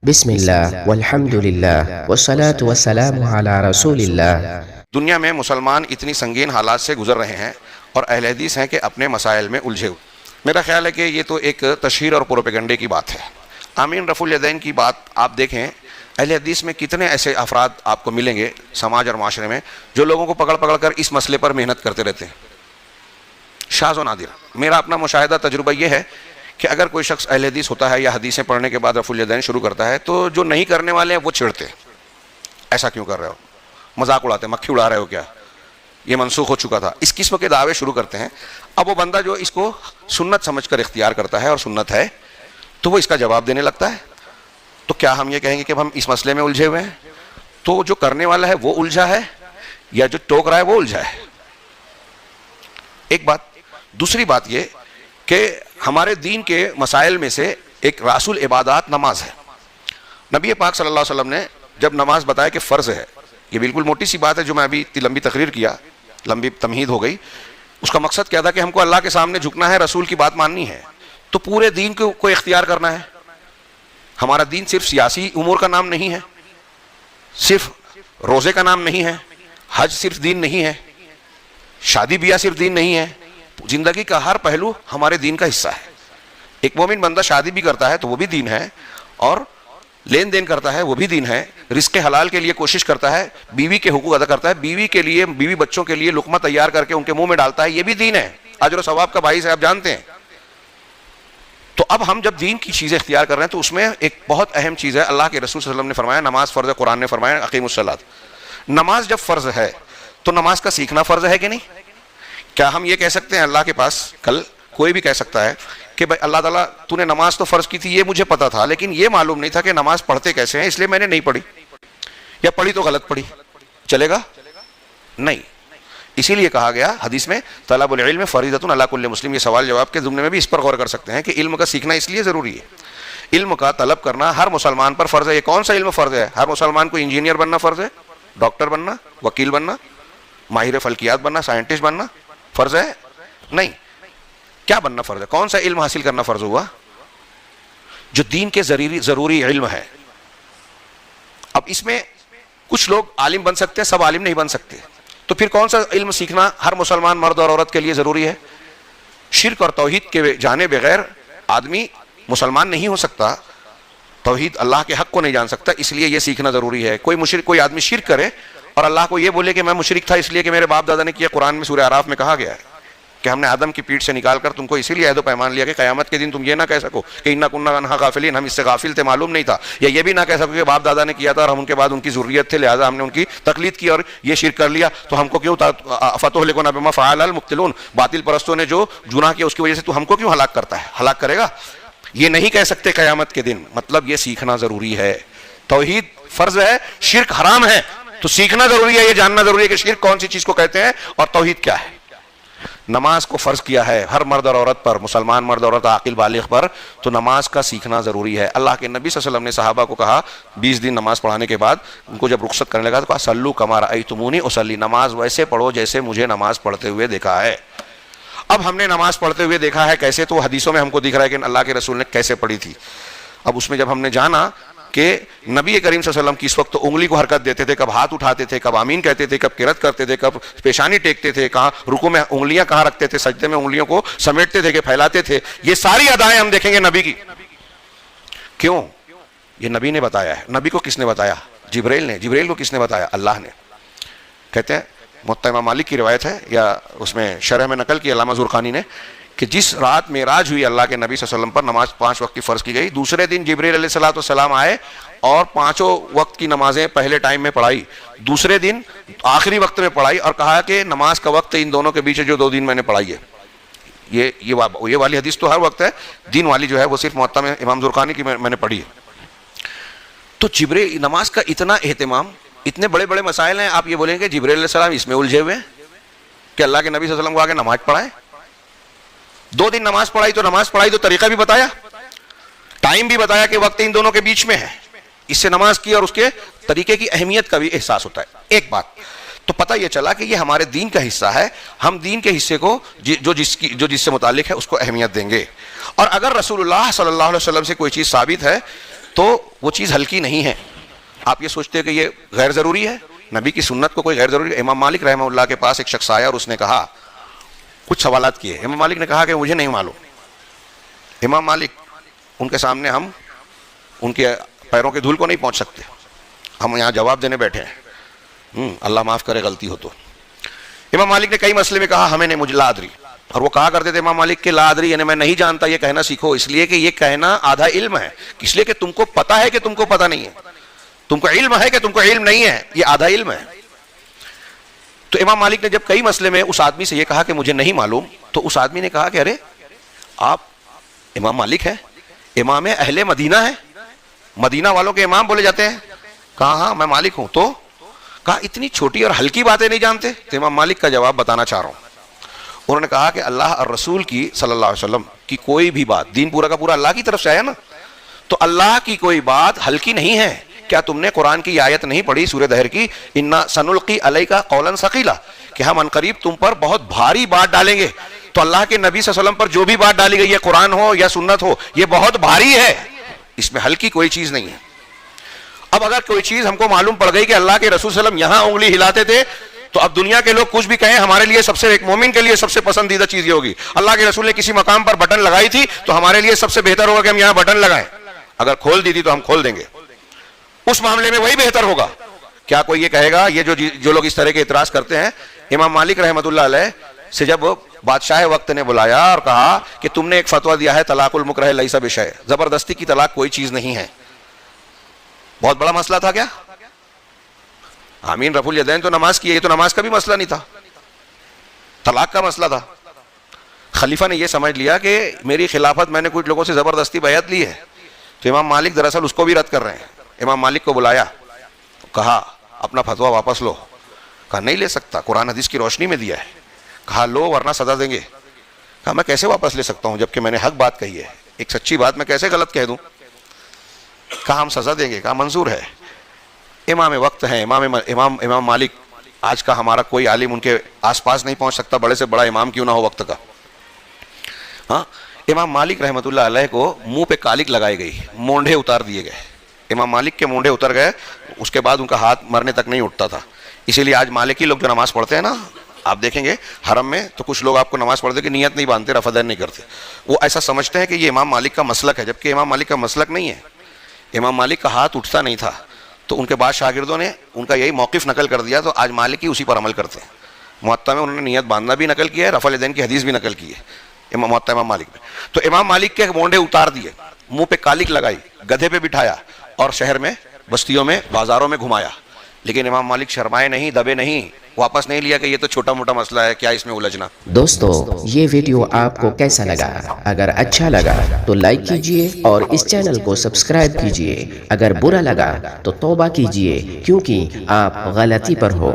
بسم اللہ والحمد للہ والصلاة والسلام علی رسول اللہ۔ دنیا میں مسلمان اتنی سنگین حالات سے گزر رہے ہیں اور اہل حدیث ہیں کہ اپنے مسائل میں الجھے ہوئے۔ میرا خیال ہے کہ یہ تو ایک تشہیر اور پروپیگنڈے کی بات ہے۔ آمین رفع الیدین کی بات آپ دیکھیں، اہل حدیث میں کتنے ایسے افراد آپ کو ملیں گے سماج اور معاشرے میں جو لوگوں کو پکڑ پکڑ کر اس مسئلے پر محنت کرتے رہتے ہیں۔ شاذ و نادر۔ میرا اپنا مشاہدہ تجربہ یہ ہے کہ اگر کوئی شخص اہل حدیث ہوتا ہے یا حدیثیں پڑھنے کے بعد رفع الیدین شروع کرتا ہے تو جو نہیں کرنے والے ہیں وہ چھڑتے ہیں، ایسا کیوں کر رہے ہو، مذاق اڑاتے ہیں، مکھی اڑا رہے ہو کیا، یہ منسوخ ہو چکا تھا، اس قسم کے دعوے شروع کرتے ہیں۔ اب وہ بندہ جو اس کو سنت سمجھ کر اختیار کرتا ہے اور سنت ہے تو وہ اس کا جواب دینے لگتا ہے۔ تو کیا ہم یہ کہیں گے کہ ہم اس مسئلے میں الجھے ہوئے ہیں؟ تو جو کرنے والا ہے وہ الجھا ہے یا جو ٹوک رہا ہے وہ الجھا ہے؟ ایک بات۔ دوسری بات یہ کہ ہمارے دین کے مسائل میں سے ایک رأس العبادات نماز ہے۔ نبی پاک صلی اللہ علیہ وسلم نے جب نماز بتایا کہ فرض ہے، یہ بالکل موٹی سی بات ہے جو میں ابھی اتنی لمبی تقریر کیا، لمبی تمہید ہو گئی، اس کا مقصد کیا تھا کہ ہم کو اللہ کے سامنے جھکنا ہے، رسول کی بات ماننی ہے، تو پورے دین کو اختیار کرنا ہے۔ ہمارا دین صرف سیاسی امور کا نام نہیں ہے، صرف روزے کا نام نہیں ہے، حج صرف دین نہیں ہے، شادی بیاہ صرف دین نہیں ہے، زندگی کا ہر پہلو ہمارے دین کا حصہ ہے۔ ایک مومن بندہ شادی بھی کرتا ہے تو وہ بھی دین ہے، اور لین دین کرتا ہے وہ بھی دین ہے، رزق حلال کے لیے کوشش کرتا ہے، بیوی کے حقوق ادا کرتا ہے، بیوی کے لیے، بیوی بچوں کے لیے لقمہ تیار کر کے ان کے منہ میں ڈالتا ہے، یہ بھی دین ہے، اجر و ثواب کا باعث ہے، آپ جانتے ہیں۔ تو اب ہم جب دین کی چیزیں اختیار کر رہے ہیں تو اس میں ایک بہت اہم چیز ہے، اللہ کے رسول صلی اللہ علیہ وسلم نے فرمایا نماز فرض ہے، قرآن نے فرمایا اقیموا الصلاۃ۔ نماز جب فرض ہے تو نماز کا سیکھنا فرض ہے کہ نہیں؟ کیا ہم یہ کہہ سکتے ہیں اللہ کے پاس، کل کوئی بھی کہہ سکتا ہے کہ بھائی اللہ تعالیٰ تو نے نماز تو فرض کی تھی، یہ مجھے پتا تھا لیکن یہ معلوم نہیں تھا کہ نماز پڑھتے کیسے ہیں، اس لیے میں نے نہیں پڑھی، یا پڑھی تو غلط پڑھی، چلے گا؟ نہیں۔ اسی لیے کہا گیا حدیث میں طلب العلم فریضۃ علی کل مسلم۔ یہ سوال جواب کے ضمن میں بھی اس پر غور کر سکتے ہیں کہ علم کا سیکھنا اس لیے ضروری ہے، علم کا طلب کرنا ہر مسلمان پر فرض ہے۔ یہ کون سا علم فرض ہے؟ ہر مسلمان کو انجینئر بننا فرض ہے، ڈاکٹر بننا، وکیل بننا، ماہر فلکیات بننا، سائنٹسٹ بننا فرض ہے؟ نہیں۔ کیا بننا فرض ہے؟ کون سا علم حاصل کرنا فرض ہوا؟ جو دین کے ضروری علم ہے۔ اب اس میں کچھ لوگ عالم بن سکتے ہیں، سب عالم نہیں بن سکتے، تو پھر کون سا علم سیکھنا ہر مسلمان مرد اور عورت کے لیے ضروری ہے؟ شرک اور توحید کے جانے بغیر آدمی مسلمان نہیں ہو سکتا، توحید اللہ کے حق کو نہیں جان سکتا، اس لیے یہ سیکھنا ضروری ہے۔ کوئی آدمی شرک کرے اور اللہ کو یہ بولے کہ میں مشرک تھا اس لیے کہ میرے باپ دادا نے کیا، قرآن میں سورہ اعراف میں کہا گیا ہے کہ ہم نے آدم کی پیٹھ سے نکال کر تم کو اسی لیے عہد و پیمان لیا کہ قیامت کے دن تم یہ نہ کہہ سکو کہ انا کننا عنہا غافلین، ہم اس سے غافل تھے، معلوم نہیں تھا، یا یہ بھی نہ کہہ سکو کہ باپ دادا نے کیا تھا اور ہم ان کے بعد ان کی ذریت تھے لہٰذا ہم نے ان کی تقلید کی اور یہ شرک کر لیا تو ہم کو کیوں فتہلکنا بما فعل المبطلون، باطل پرستوں نے جو گناہ کیا اس کی وجہ سے تو ہم کو کیوں ہلاک کرتا ہے، ہلاک کرے گا؟ یہ نہیں کہہ سکتے قیامت کے دن۔ مطلب یہ سیکھنا ضروری ہے۔ توحید فرض ہے، شرک حرام ہے، تو سیکھنا ضروری ہے، یہ جاننا ضروری ہے کہ شرک کون سی چیز کو کہتے ہیں اور توحید کیا ہے۔ نماز کو فرض کیا ہے ہر مرد اور عورت پر، مسلمان مرد اور عورت عاقل بالغ پر، تو نماز کا سیکھنا ضروری ہے۔ اللہ کے نبی صلی اللہ علیہ وسلم نے صحابہ کو کہا 20 دن نماز پڑھانے کے بعد ان کو جب رخصت کرنے لگا تو کہا صلو کما رأیتمونی اصلی، نماز ویسے پڑھو جیسے مجھے نماز پڑھتے ہوئے دیکھا ہے۔ اب ہم نے نماز پڑھتے ہوئے دیکھا ہے کیسے، تو حدیثوں میں ہم کو دکھ رہا ہے کہ اللہ کے رسول نے کیسے پڑھی تھی۔ اب اس میں جب ہم نے جانا کہ نبی کریم صلی اللہ علیہ وسلم کس وقت انگلی کو حرکت دیتے تھے، کب ہاتھ اٹھاتے تھے، کب آمین کہتے تھے، کب قرات کرتے تھے، کب پیشانی ٹیکتے تھے، کہاں رکوع میں انگلیاں کہاں رکھتے تھے، سجدے میں انگلیوں کو سمیٹتے تھے کہ پھیلاتے تھے، یہ ساری ادائیں ہم دیکھیں گے نبی کی۔ کیوں؟ یہ نبی نے بتایا ہے۔ نبی کو کس نے بتایا؟ جبریل نے۔ جبریل کو کس نے بتایا؟ اللہ نے۔ کہتے ہیں موطا امام مالک کی روایت ہے، یا اس میں شرح میں نقل کی علامہ زرقانی نے، کہ جس رات معراج ہوئی اللہ کے نبی صلی اللہ علیہ وسلم پر، نماز 5 وقت کی فرض کی گئی، دوسرے دن جبریل علیہ السلام آئے اور 5 وقت کی نمازیں پہلے ٹائم میں پڑھائی، دوسرے دن آخری وقت میں پڑھائی، اور کہا کہ نماز کا وقت ان دونوں کے بیچ جو 2 دن میں نے پڑھائی ہے۔ یہ والی حدیث تو ہر وقت ہے، دین والی جو ہے وہ صرف موطا میں امام زرقانی کی میں نے پڑھی ہے۔ تو جبریل نماز کا اتنا اہتمام، اتنے بڑے بڑے مسائل ہیں، آپ یہ بولیں گے جبریل علیہ السلام اس میں الجھے ہوئے ہیں کہ اللہ کے نبی صلی اللہ علیہ وسلم کو آگے نماز پڑھائیں؟ 2 دن نماز پڑھائی تو طریقہ بھی بتایا، ٹائم بھی بتایا کہ وقت ان دونوں کے بیچ میں ہے، اس سے نماز کی اور اس کے طریقے کی اہمیت کا بھی احساس ہوتا ہے۔ ایک بات تو پتہ یہ چلا کہ یہ ہمارے دین کا حصہ ہے، ہم دین کے حصے کو جو جس سے متعلق ہے اس کو اہمیت دیں گے۔ اور اگر رسول اللہ صلی اللہ علیہ وسلم سے کوئی چیز ثابت ہے تو وہ چیز ہلکی نہیں ہے. آپ یہ سوچتے کہ یہ غیر ضروری ہے, نبی کی سنت کو کوئی غیر ضروری ہے. امام مالک رحمہ اللہ کے پاس ایک شخص آیا اور اس نے کہا, کچھ سوالات کیے. امام مالک نے کہا کہ مجھے نہیں معلوم. امام مالک, ان کے سامنے ہم ان کے پیروں کے دھول کو نہیں پہنچ سکتے, ہم یہاں جواب دینے بیٹھے ہیں, اللہ معاف کرے غلطی ہو تو. امام مالک نے کئی مسئلے میں کہا ہمیں نہیں, مجھے لا ادری, اور وہ کہا کرتے تھے امام مالک کے لا ادری یعنی میں نہیں جانتا, یہ کہنا سیکھو, اس لیے کہ یہ کہنا آدھا علم ہے, اس لیے کہ تم کو پتا ہے کہ تم کو پتا نہیں ہے, تم کو علم ہے کہ تم کو علم نہیں ہے, یہ آدھا علم ہے. تو امام مالک نے جب کئی مسئلے میں اس آدمی سے یہ کہا کہ مجھے نہیں معلوم, تو اس آدمی نے کہا کہ ارے آپ امام مالک ہیں, امام اہل مدینہ ہے, مدینہ والوں کے امام بولے جاتے ہیں. کہا ہاں میں مالک ہوں. تو کہا اتنی چھوٹی اور ہلکی باتیں نہیں جانتے؟ تو امام مالک کا جواب بتانا چاہ رہا ہوں. انہوں نے کہا کہ اللہ اور رسول کی صلی اللہ علیہ وسلم کی کوئی بھی بات, دین پورا کا پورا اللہ کی طرف سے آیا نا, تو اللہ کی کوئی بات ہلکی نہیں ہے. کیا تم نے قرآن کی آیت نہیں پڑھی سورہ دہر کی, انا سنلقی علیک قولا ثقیلا, کہ ہم عنقریب تم پر بہت بھاری بات ڈالیں گے. تو اللہ کے نبی صلی اللہ علیہ وسلم پر جو بھی بات ڈالی گئی ہے, قرآن ہو یا سنت ہو, یہ بہت بھاری ہے, اس میں ہلکی کوئی چیز نہیں ہے. اب اگر کوئی چیز ہم کو معلوم پڑ گئی کہ اللہ کے رسول صلی اللہ علیہ وسلم یہاں انگلی ہلاتے تھے, تو اب دنیا کے لوگ کچھ بھی کہیں, ہمارے لیے سب سے, ایک مومن کے لیے سب سے پسندیدہ چیز یہ ہوگی, اللہ کے رسول نے کسی مقام پر بٹن لگائی تھی تو ہمارے لیے سب سے بہتر ہوگا کہ ہم یہاں بٹن لگائیں, اگر کھول دی تھی تو ہم کھول دیں گے, اس معاملے میں وہی بہتر ہوگا. کیا کوئی یہ کہے گا, یہ جو لوگ اس طرح کے اعتراض کرتے ہیں, امام مالک رحمۃ اللہ علیہ سے جب بادشاہ وقت نے بلایا اور کہا کہ تم نے ایک فتویٰ دیا ہے طلاق المکرہ لیس بشیء, زبردستی کی طلاق کوئی چیز نہیں ہے, بہت بڑا مسئلہ تھا کیا؟ آمین رفع الیدین تو نماز کی ہے, یہ تو نماز کا بھی مسئلہ نہیں تھا, طلاق کا مسئلہ تھا. خلیفہ نے یہ سمجھ لیا کہ میری خلافت میں نے کچھ لوگوں سے زبردستی بیعت لی ہے, تو امام مالک دراصل اس کو بھی رد کر رہے ہیں. امام مالک کو بلایا, کہا اپنا فتویٰ واپس لو. کہا نہیں لے سکتا, قرآن حدیث کی روشنی میں دیا ہے. کہا لو ورنہ سزا دیں گے. کہا میں کیسے واپس لے سکتا ہوں جبکہ میں نے حق بات کہی ہے, ایک سچی بات میں کیسے غلط کہہ دوں؟ کہا ہم سزا دیں گے. کہا منظور ہے. امام وقت ہیں, امام مالک, آج کا ہمارا کوئی عالم ان کے آس پاس نہیں پہنچ سکتا, بڑے سے بڑا امام کیوں نہ ہو وقت کا. ہاں, امام مالک رحمۃ اللہ علیہ کو منہ پہ کالک لگائی گئی, مونڈے اتار دیے گئے. امام مالک کے مونڈے اتر گئے, اس کے بعد ان کا ہاتھ مرنے تک نہیں اٹھتا تھا. اسی لیے آج مالکی لوگ جو نماز پڑھتے ہیں نا, آپ دیکھیں گے حرم میں تو کچھ لوگ آپ کو نماز پڑھتے کہ نیت نہیں باندھتے, رفع دین نہیں کرتے, وہ ایسا سمجھتے ہیں کہ یہ امام مالک کا مسلک ہے, جبکہ امام مالک کا مسلک نہیں ہے. امام مالک کا ہاتھ اٹھتا نہیں تھا, تو ان کے بعد شاگردوں نے ان کا یہی موقف نقل کر دیا, تو آج مالکی اسی پر عمل کرتے ہیں. موطا میں انہوں نے نیت باندھنا بھی نقل کیا ہے, رفع الیدین کی حدیث بھی نقل کی ہے موطا امام مالک میں. تو امام مالک کے مونڈے اتار دیے, منہ پہ کالک لگائی, گدھے پہ بٹھایا اور شہر میں, بستیوں میں, بازاروں میں گھمایا. لیکن امام مالک شرمائے نہیں, دبے نہیں, واپس نہیں لیا کہ یہ تو چھوٹا موٹا مسئلہ ہے, کیا اس میں الجھنا. دوستو یہ ویڈیو آپ کو کیسا لگا؟ اگر اچھا لگا تو لائک کیجئے اور اس چینل کو سبسکرائب کیجئے. اگر برا لگا تو توبہ کیجئے, کیونکہ آپ غلطی پر ہو.